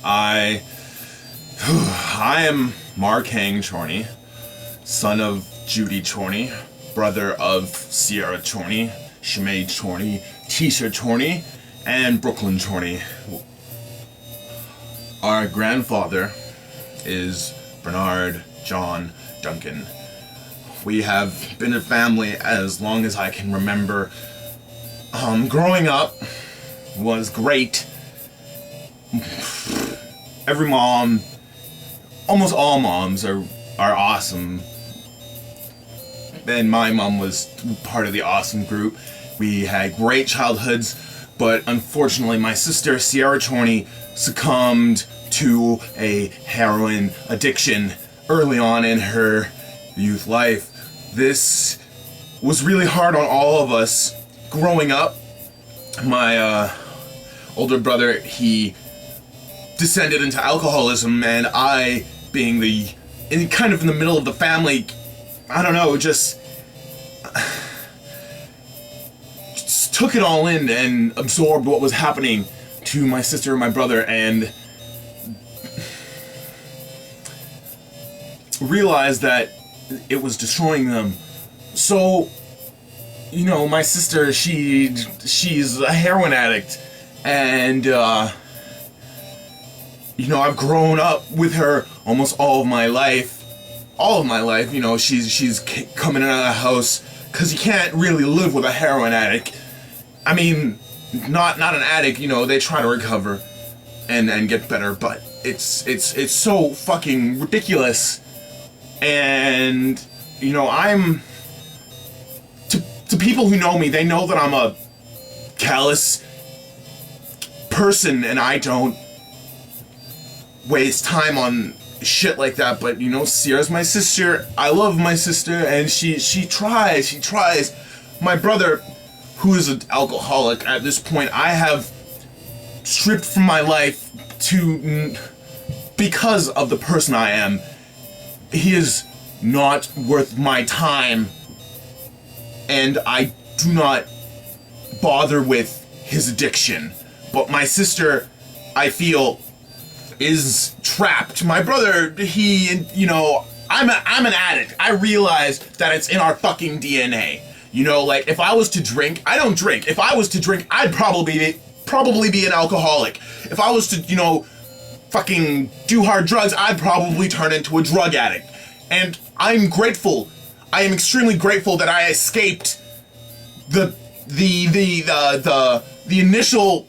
I am Mark Hang Chorney, son of Judy Chorney, brother of Sierra Chorney, Shimei Chorney, Tisha Chorney, and Brooklyn Chorney. Our grandfather is Bernard John Duncan. We have been a family as long as I can remember. Growing up was great. Every mom, almost all moms are awesome. And my mom was part of the awesome group. We had great childhoods, but unfortunately my sister Sierra Chorney succumbed to a heroin addiction early on in her youth life. This was really hard on all of us growing up. My older brother, he descended into alcoholism, and I, being kind of in the middle of the family, I don't know, just took it all in and absorbed what was happening to my sister and my brother, and realized that it was destroying them. So, you know, my sister, she's a heroin addict, and you know, I've grown up with her almost all of my life. You know, she's coming in and out of the house, because you can't really live with a heroin addict. I mean, not an addict, you know, they try to recover and get better, but it's so fucking ridiculous. And, you know, to people who know me, they know that I'm a callous person, and I don't waste time on shit like that. But, you know, Sierra's my sister. I love my sister, and she tries. My brother, who is an alcoholic at this point, I have stripped from my life because of the person I am. He is not worth my time, and I do not bother with his addiction. But my sister, I feel, is trapped. My brother, you know, I'm an addict. I realize that it's in our fucking DNA. You know, like, if I was to drink, I don't drink. If I was to drink, I'd probably be an alcoholic. If I was to, you know, fucking do hard drugs, I'd probably turn into a drug addict. And I'm grateful. I am extremely grateful that I escaped the initial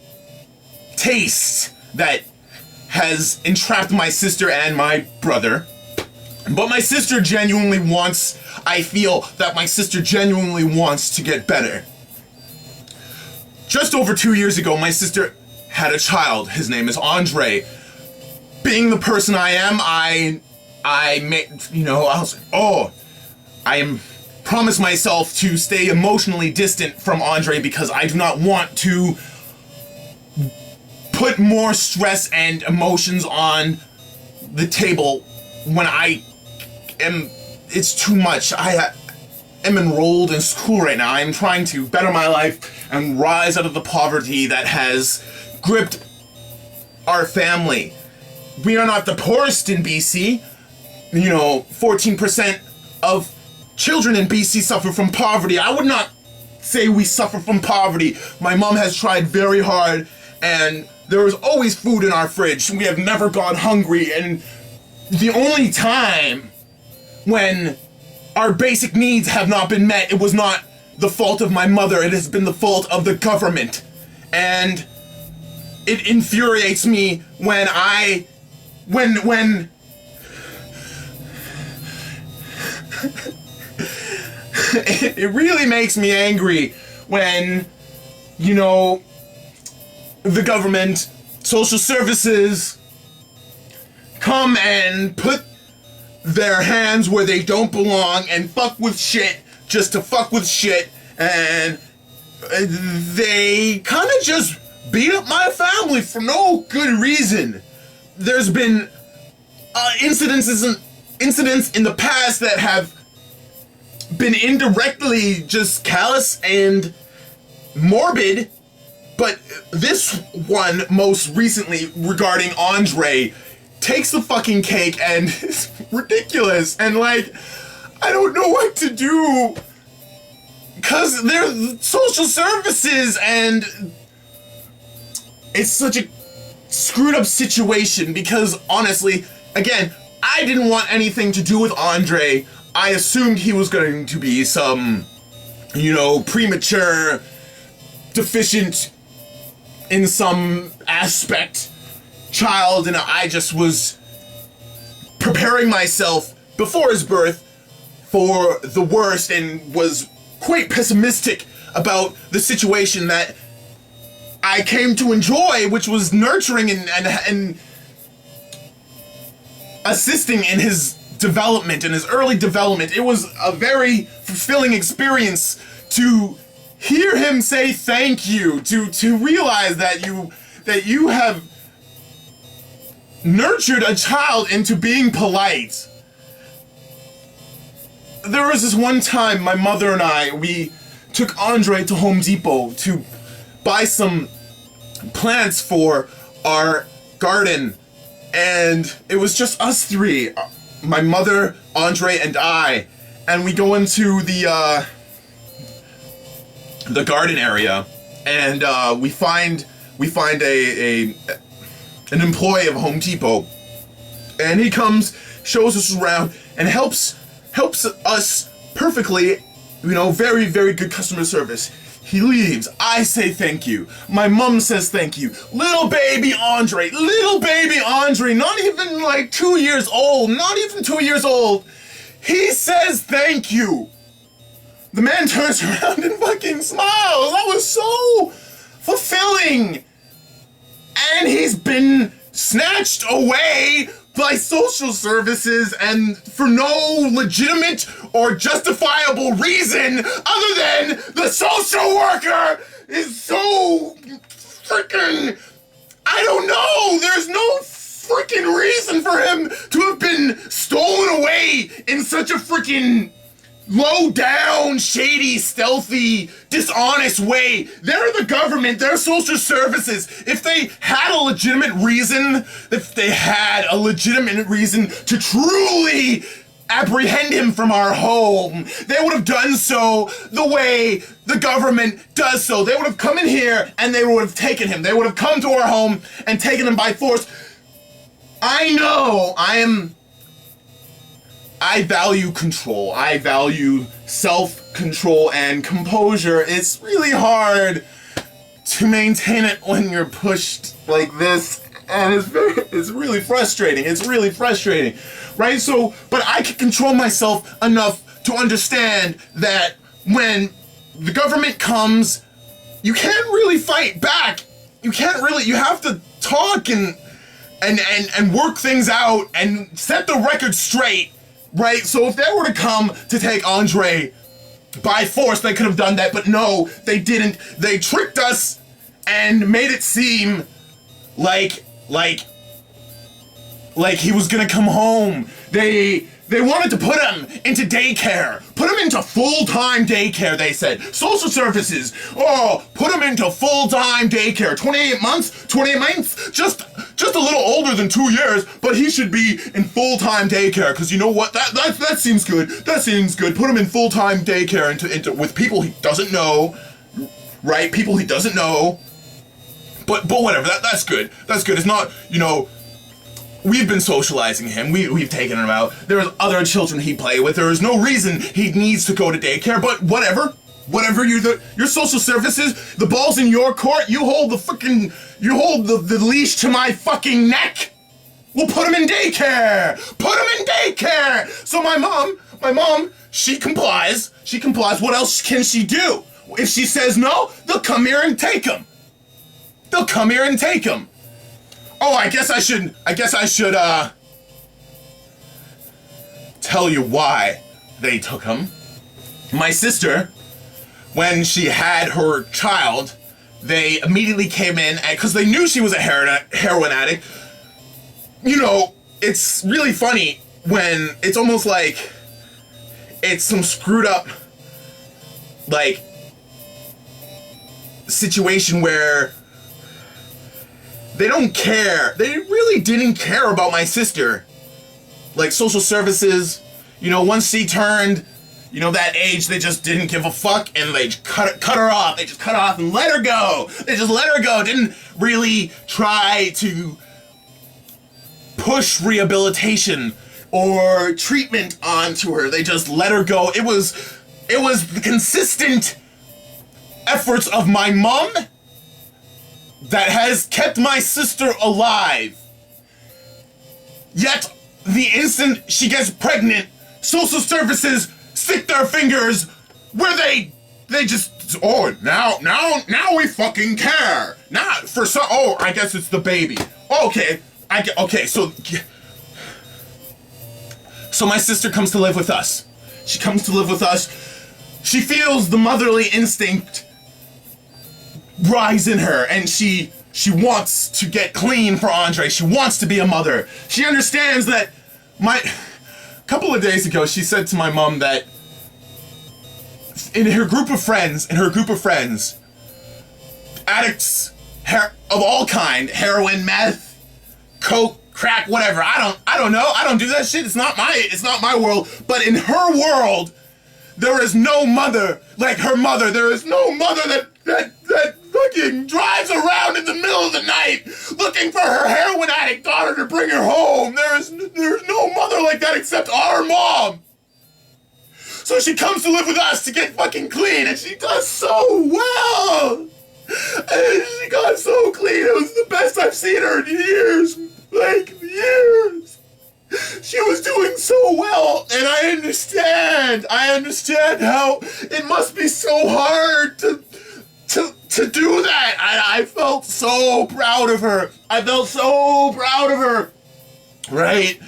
taste that has entrapped my sister and my brother. But my sister genuinely wants, I feel that my sister genuinely wants to get better. Just over 2 years ago, my sister had a child. His name is Andre. Being the person I am, I made, you know, I was like, oh, I promised myself to stay emotionally distant from Andre because I do not want to put more stress and emotions on the table when it's too much. I am enrolled in school right now. I am trying to better my life and rise out of the poverty that has gripped our family. We are not the poorest in BC. You know, 14% of children in BC suffer from poverty. I would not say we suffer from poverty. My mom has tried very hard, and there is always food in our fridge. We have never gone hungry, and the only time when our basic needs have not been met, it was not the fault of my mother, it has been the fault of the government. And it infuriates me when it really makes me angry when, you know, the government, social services, come and put their hands where they don't belong and fuck with shit just to fuck with shit, and they kind of just beat up my family for no good reason. There's been incidents in the past that have been indirectly just callous and morbid, But this one, most recently, regarding Andre, takes the fucking cake and it's ridiculous. And, like, I don't know what to do. Because they're social services and it's such a screwed up situation because, honestly, again, I didn't want anything to do with Andre. I assumed he was going to be some, premature, deficient in some aspect child, and I just was preparing myself before his birth for the worst and was quite pessimistic about the situation that I came to enjoy, which was nurturing and assisting in his development, in his early development. It was a very fulfilling experience to hear him say thank you, to realize that you have nurtured a child into being polite. There was this one time my mother and we took Andre to Home Depot to buy some plants for our garden, and it was just us three, my mother, Andre, and I, and we go into the garden area, and we find an employee of Home Depot, and he comes, shows us around, and helps us perfectly, very, very good customer service. He leaves. I say thank you. My mom says thank you. Little baby Andre, not even like 2 years old, he says thank you. The man turns around and fucking smiles. That was so fulfilling. And he's been snatched away by social services and for no legitimate or justifiable reason other than the social worker is so freaking, I don't know, there's no freaking reason for him to have been stolen away in such a freaking low down, shady, stealthy, dishonest way. They're the government, they're social services. If they had a legitimate reason to truly apprehend him from our home, they would have done so the way the government does so. They would have come in here and they would have taken him. They would have come to our home and taken him by force. I know, I value control. I value self-control and composure. It's really hard to maintain it when you're pushed like this, and it's really frustrating. Right? So, but I can control myself enough to understand that when the government comes, you can't really fight back. You have to talk and work things out and set the record straight. Right, so if they were to come to take Andre by force, they could have done that, but no, they didn't. They tricked us and made it seem like he was gonna come home. They wanted to put him into daycare. Put him into full-time daycare, they said. Social services, put him into full-time daycare. 28 months? Just a little older than 2 years, but he should be in full-time daycare, because you know what? That seems good. Put him in full-time daycare into with people he doesn't know, right? People he doesn't know. But whatever, that's good. It's not, we've been socializing him. We've taken him out. There's other children he play with. There is no reason he needs to go to daycare, but whatever. Your social services, the ball's in your court. You hold the leash to my fucking neck. We'll put him in daycare. So my mom, she complies. What else can she do? If she says no, they'll come here and take him. Oh, I guess I should tell you why they took him. My sister, when she had her child, they immediately came in, because they knew she was a heroin addict. It's really funny when it's almost like it's some screwed up, like, situation where they don't care. They really didn't care about my sister. Like social services, you know, once she turned, you know, that age, they just didn't give a fuck and they cut her off. They just cut her off and let her go. They just let her go. Didn't really try to push rehabilitation or treatment onto her. They just let her go. It was the consistent efforts of my mom that has kept my sister alive. Yet, the instant she gets pregnant, social services stick their fingers where they just, oh, now we fucking care. Now, for some, oh, I guess it's the baby. Okay, so my sister comes to live with us. She comes to live with us. She feels the motherly instinct rise in her, and she wants to get clean for Andre. She wants to be a mother. She understands that a couple of days ago, she said to my mom that in her group of friends, addicts of all kind, heroin, meth, coke, crack, whatever. I don't know. I don't do that shit. It's not my world. But in her world, there is no mother like her mother. There is no mother that fucking drives around in the middle of the night looking for her heroin addict daughter to bring her home. There's no mother like that except our mom. So she comes to live with us to get fucking clean, and she does so well. And she got so clean. It was the best I've seen her in years. Like, years. She was doing so well, and I understand how it must be so hard to do that. I felt so proud of her. Right?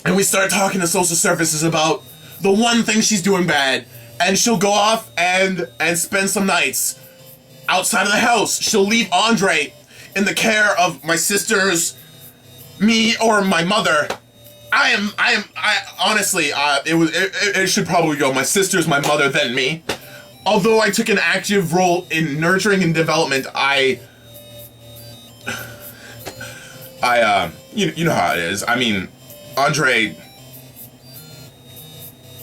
And we start talking to social services about the one thing she's doing bad, and she'll go off and spend some nights outside of the house. She'll leave Andre in the care of my sisters, me, or my mother. I honestly, it should probably go my sisters, my mother, then me. Although I took an active role in nurturing and development, you know how it is. I mean, Andre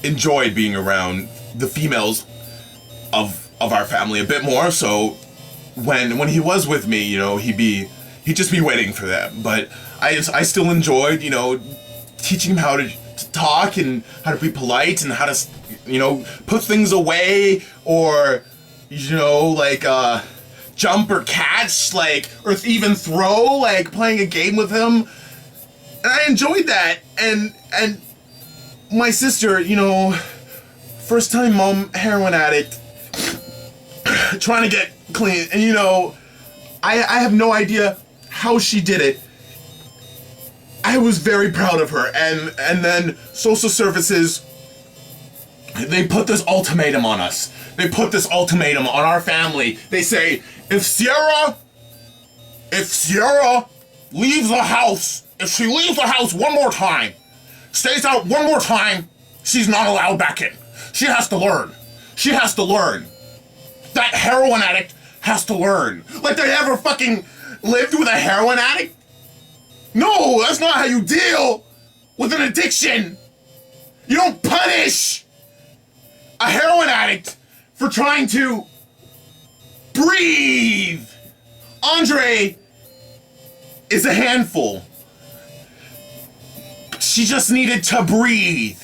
enjoyed being around the females of our family a bit more, so when he was with me, you know, he'd just be waiting for them. But I still enjoyed, you know, teaching him how to talk and how to be polite and how to, you know, put things away, or, you know, like jump or catch, like, or even throw, like playing a game with him. And I enjoyed that. And my sister, you know, first time mom, heroin addict, trying to get clean. And, you know, I have no idea how she did it. I was very proud of her. And then social services, they put this ultimatum on us. They put this ultimatum on our family. They say, if Sierra leaves the house, if she leaves the house one more time, stays out one more time, she's not allowed back in. She has to learn. She has to learn. That heroin addict has to learn. Like they ever fucking lived with a heroin addict? No, that's not how you deal with an addiction. You don't punish a heroin addict for trying to breathe. Andre is a handful. She just needed to breathe.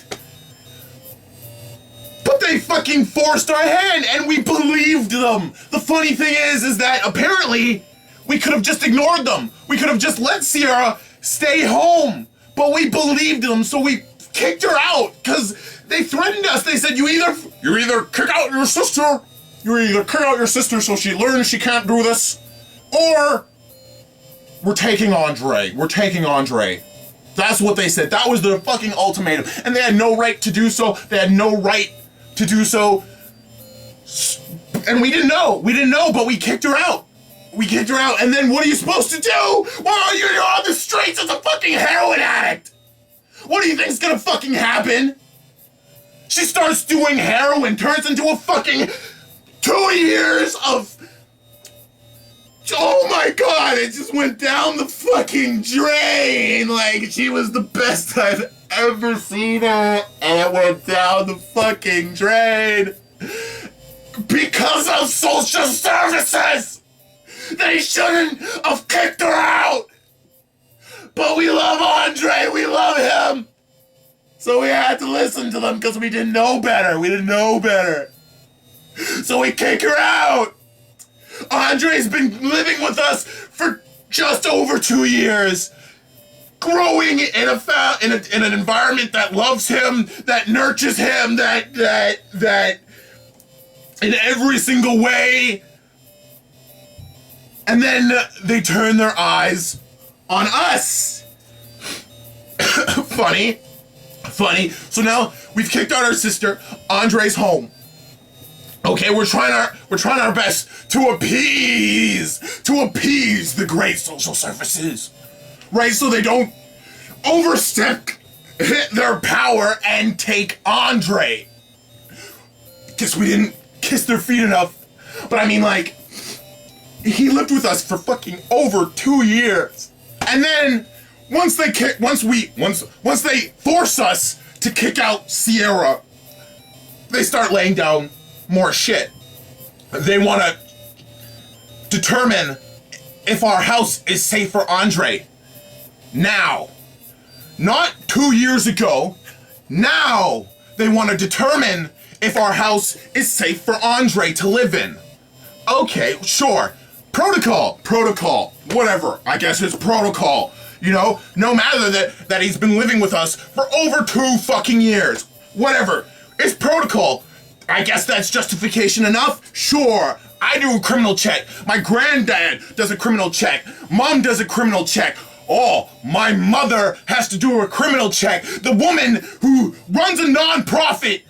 But they fucking forced our hand, and we believed them. The funny thing is that apparently we could have just ignored them. We could have just let Sierra stay home. But we believed them, so we kicked her out, because they threatened us. They said, you either kick out your sister, so she learns she can't do this, or we're taking Andre. That's what they said. That was their fucking ultimatum. And they had no right to do so. And we didn't know, but we kicked her out. And then what are you supposed to do? Well, you're on the streets as a fucking heroin addict. What do you think's gonna fucking happen? She starts doing heroin, turns into a fucking 2 years of... Oh my god, it just went down the fucking drain. Like, she was the best I've ever seen her, and it went down the fucking drain. Because of social services! They shouldn't have kicked her out! But we love Andre, we love him! So we had to listen to them because we didn't know better. We didn't know better. So we kick her out! Andre's been living with us for just over 2 years, growing in an environment that loves him, that nurtures him, that in every single way. And then they turn their eyes on us. Funny. So now we've kicked out our sister. Andre's home. Okay, we're trying our best to appease the great social services, right? So they don't overstep their power and take Andre. Guess we didn't kiss their feet enough, but I mean, like, he lived with us for fucking over 2 years, and then once they force us to kick out Sierra, they start laying down more shit. They want to determine if our house is safe for Andre. Now. Not 2 years ago. Now they want to determine if our house is safe for Andre to live in. Okay, sure. Protocol. Whatever. I guess it's protocol. You know, no matter that he's been living with us for over 2 fucking years. Whatever. It's protocol. I guess that's justification enough? Sure, I do a criminal check. My granddad does a criminal check. Mom does a criminal check. Oh, my mother has to do a criminal check. The woman who runs a non-profit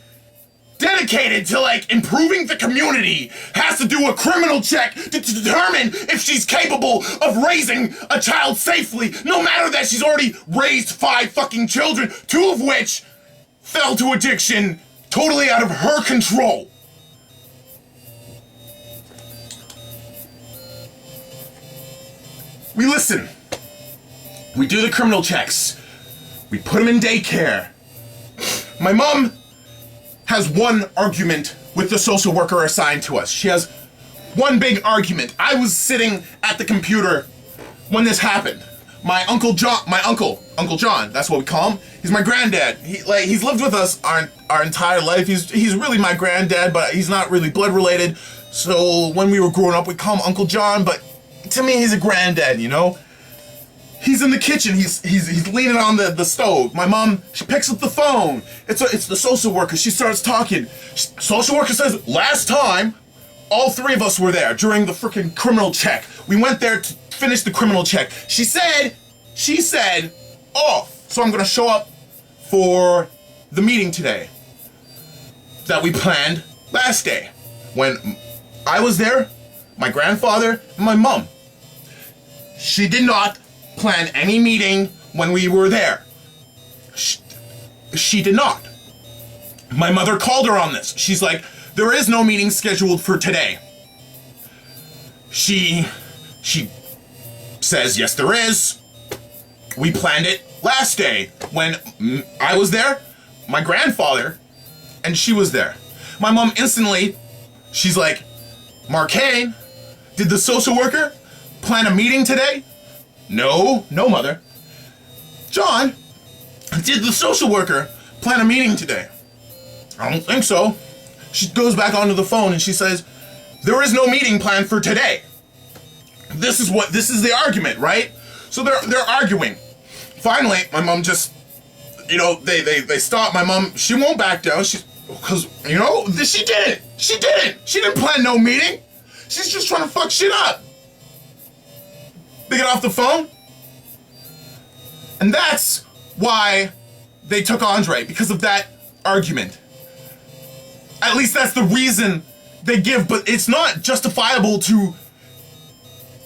dedicated to, like, improving the community has to do a criminal check to determine if she's capable of raising a child safely, no matter that she's already raised 5 fucking children, 2 of which fell to addiction, totally out of her control. We listen. We do the criminal checks. We put him in daycare. My mom has one argument with the social worker assigned to us. She has one big argument. I was sitting at the computer when this happened. My Uncle John, that's what we call him. He's my granddad. He's lived with us our entire life. He's really my granddad, but he's not really blood related. So when we were growing up, we call him Uncle John, but to me, he's a granddad, you know? He's in the kitchen. He's leaning on the stove. My mom, she picks up the phone. It's the social worker. She starts talking. Social worker says, last time, all 3 of us were there during the freaking criminal check. We went there to finish the criminal check. She said, oh, so I'm gonna show up for the meeting today that we planned last day when I was there, my grandfather, and my mom. She did not plan any meeting when we were there. She did not. My mother called her on this. She's like, there is no meeting scheduled for today. She says, yes, there is. We planned it last day when I was there, my grandfather, and she was there. My mom instantly, she's like, Marcane, did the social worker plan a meeting today? No, mother. John, did the social worker plan a meeting today? I don't think so. She goes back onto the phone and she says, there is no meeting planned for today. This is the argument, right? So they're arguing. Finally, my mom just, you know, they stop. My mom, she won't back down. Because, you know, she didn't. She didn't plan no meeting. She's just trying to fuck shit up. They get off the phone. And that's why they took Andre, because of that argument. At least that's the reason they give, but it's not justifiable to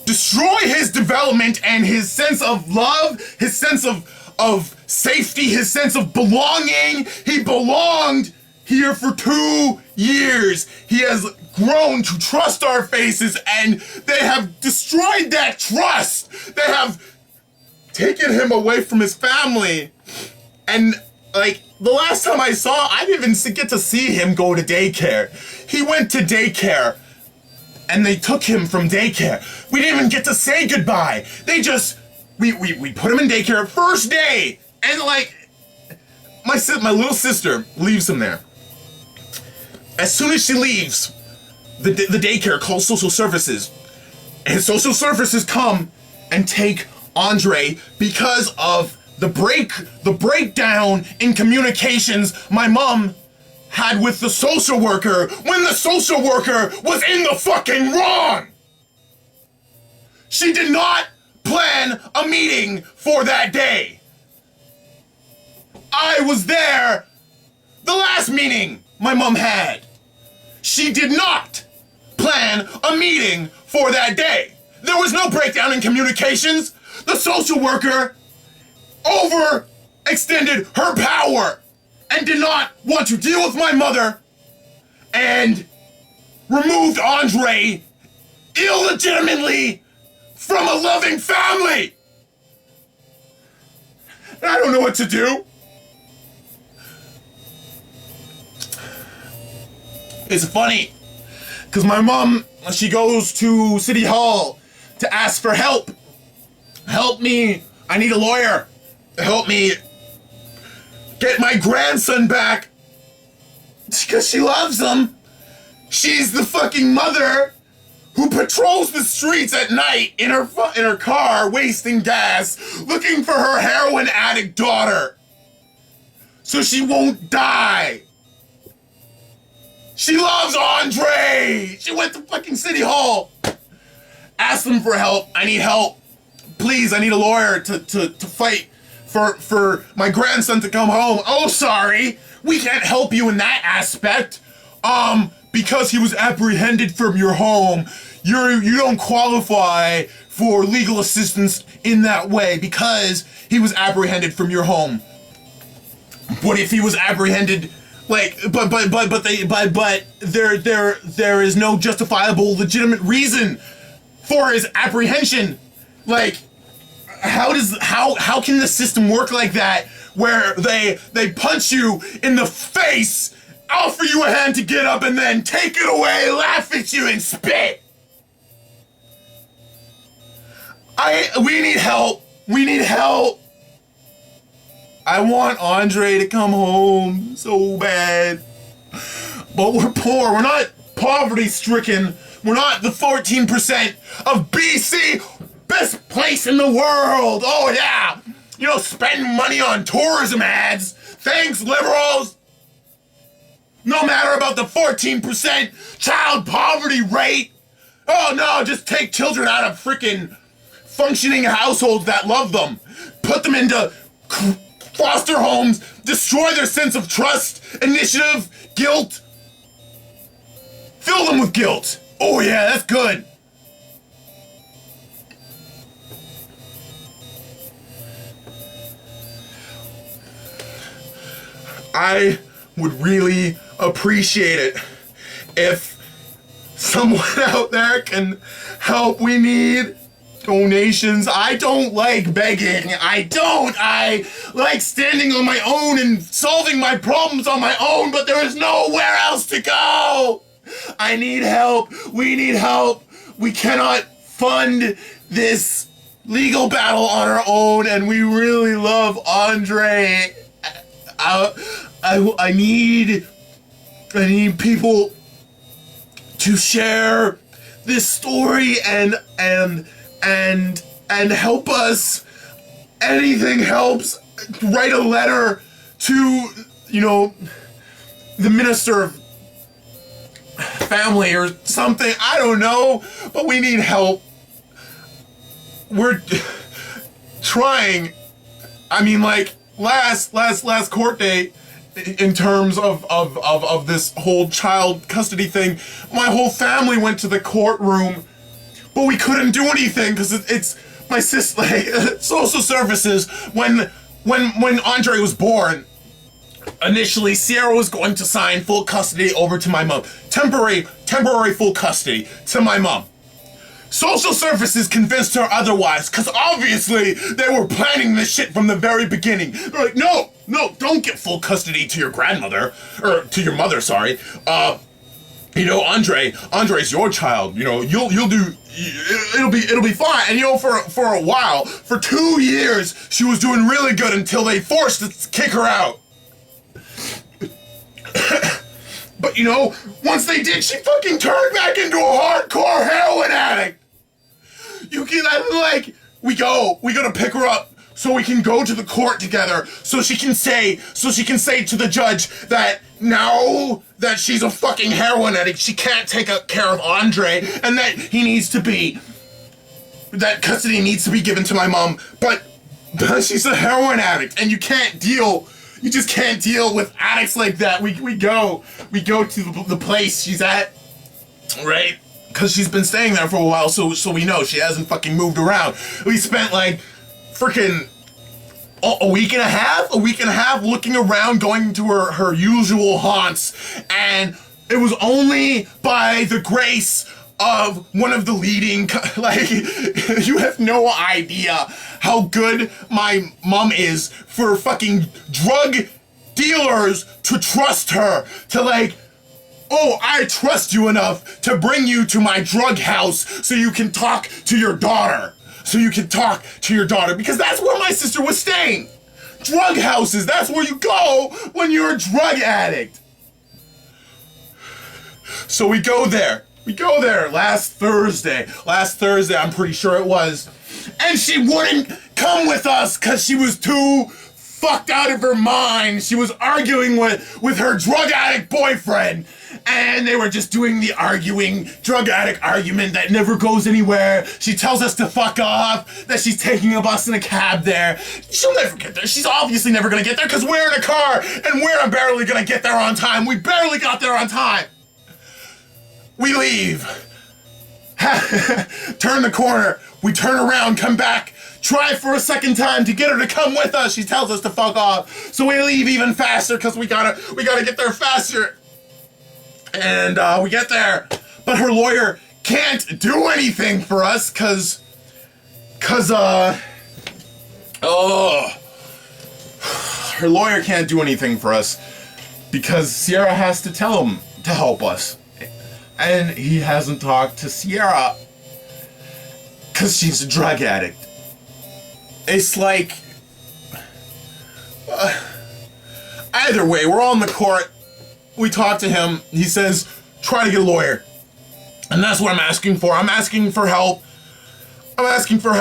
destroy his development and his sense of love, his sense of safety, his sense of belonging. He belonged here for 2 years. He has grown to trust our faces, and they have destroyed that trust. They have taken him away from his family. And, like, the last time I didn't even get to see him go to daycare. He went to daycare, and they took him from daycare. We didn't even get to say goodbye. They just, we put him in daycare first day, and, like, my little sister leaves him there. As soon as she leaves, the daycare calls social services, and social services come and take Andre because of the breakdown in communications my mom had with the social worker when the social worker was in the fucking wrong. She did not plan a meeting for that day. I was there the last meeting my mom had. She did not plan a meeting for that day. There was no breakdown in communications. The social worker overextended her power and did not want to deal with my mother and removed Andre illegitimately from a loving family. And I don't know what to do. It's funny, because my mom, she goes to City Hall to ask for help. Help me. I need a lawyer. Help me get my grandson back. Because she loves him. She's the fucking mother who patrols the streets at night in her car, wasting gas, looking for her heroin addict daughter. So she won't die. She loves Andre! She went to fucking City Hall. Asked them for help. I need help. Please, I need a lawyer to fight for my grandson to come home. Oh, sorry. We can't help you in that aspect. Because he was apprehended from your home, you don't qualify for legal assistance in that way because he was apprehended from your home. But if he was apprehended, like, but there is no justifiable, legitimate reason for his apprehension. Like, how can the system work like that, where they punch you in the face, offer you a hand to get up, and then take it away, laugh at you, and spit? We need help. We need help. I want Andre to come home so bad. But we're poor. We're not poverty-stricken. We're not the 14% of BC. Best place in the world. Oh, yeah. You know, spend money on tourism ads. Thanks, liberals. No matter about the 14% child poverty rate. Oh, no, just take children out of freaking functioning households that love them. Put them into foster homes, destroy their sense of trust, initiative, guilt. Fill them with guilt. Oh yeah, that's good. I would really appreciate it if someone out there can help. We need donations. I don't like begging. I like standing on my own and solving my problems on my own, but there is nowhere else to go. I need help. We need help. We cannot fund this legal battle on our own, and we really love Andre. I need people to share this story and help us. Anything helps. Write a letter to, the minister of family or something. I don't know, but we need help. We're trying. I mean, like, last court date, in terms of this whole child custody thing, my whole family went to the courtroom, but we couldn't do anything because it's my sister, like, social services. When Andre was born, initially Sierra was going to sign full custody over to my mom. Temporary temporary full custody to my mom. Social services convinced her otherwise, because obviously they were planning this shit from the very beginning. They're like, no, don't get full custody to your grandmother, or to your mother, sorry. You know, Andre's your child. You know, you'll do. It'll be fine. And you know, for a while, for 2 years, she was doing really good until they forced to kick her out. But you know, once they did, she fucking turned back into a hardcore heroin addict. You can, like, we go to pick her up so we can go to the court together, so she can say to the judge that now that she's a fucking heroin addict, she can't take care of Andre, and that that custody needs to be given to my mom, but she's a heroin addict, and you just can't deal with addicts like that. We go to the place she's at, right? Because she's been staying there for a while, so we know she hasn't fucking moved around. We spent like freaking a week and a half looking around, going to her usual haunts, and it was only by the grace of one of the leading, like, you have no idea how good my mom is for fucking drug dealers to trust her, to like, oh, I trust you enough to bring you to my drug house so you can talk to your daughter. Because that's where my sister was staying. Drug houses, that's where you go when you're a drug addict. So we go there last Thursday, I'm pretty sure it was. And she wouldn't come with us because she was too fucked out of her mind. She was arguing with her drug addict boyfriend. And they were just doing the drug addict argument that never goes anywhere. She tells us to fuck off, that she's taking a bus and a cab there. She'll never get there. She's obviously never gonna get there because we're in a car and we're barely gonna get there on time. We barely got there on time. We leave. Turn the corner. We turn around, come back, try for a second time to get her to come with us. She tells us to fuck off. So we leave even faster because we gotta get there faster. And we get there, but her lawyer can't do anything for us cause her lawyer can't do anything for us because Sierra has to tell him to help us. And he hasn't talked to Sierra cause she's a drug addict. It's like, either way, we're on the court. We talk to him. He says, try to get a lawyer. And that's what I'm asking for. I'm asking for help. I'm asking for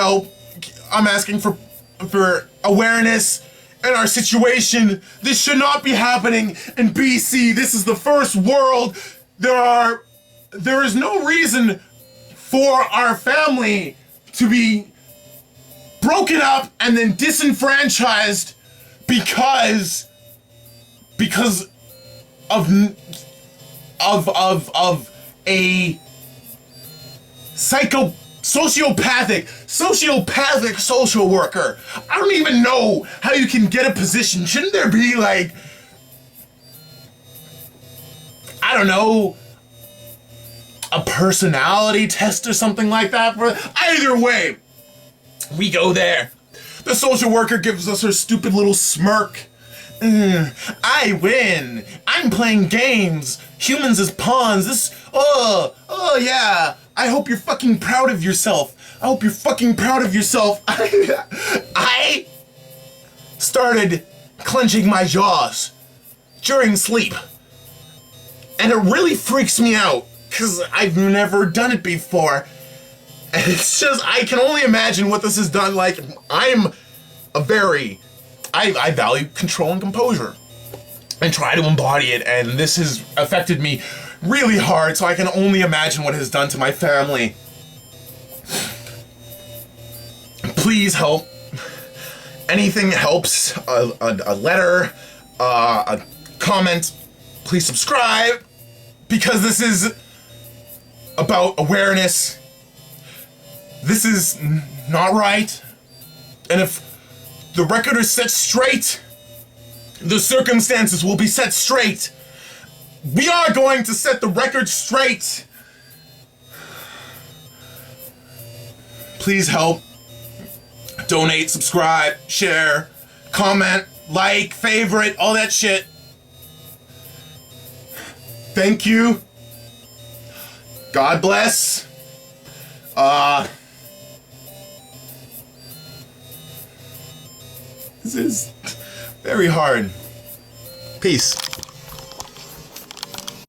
awareness in our situation. This should not be happening in BC. This is the first world. There is no reason for our family to be broken up and then disenfranchised because of a sociopathic social worker. I don't even know how you can get a position. Shouldn't there be like, I don't know, a personality test or something like that? Either way, we go there. The social worker gives us her stupid little smirk. I win. I'm playing games. Humans as pawns. Yeah. I hope you're fucking proud of yourself. I started clenching my jaws during sleep. And it really freaks me out because I've never done it before. And it's just, I can only imagine what this has done. Like, I value control and composure and try to embody it, and this has affected me really hard, so I can only imagine what it has done to my family. Please help. Anything helps. A letter, a comment. Please subscribe, because this is about awareness. This is not right. And if the record is set straight, the circumstances will be set straight. We are going to set the record straight. Please help. Donate, subscribe, share, comment, like, favorite, all that shit. Thank you. God bless. This is very hard. Peace.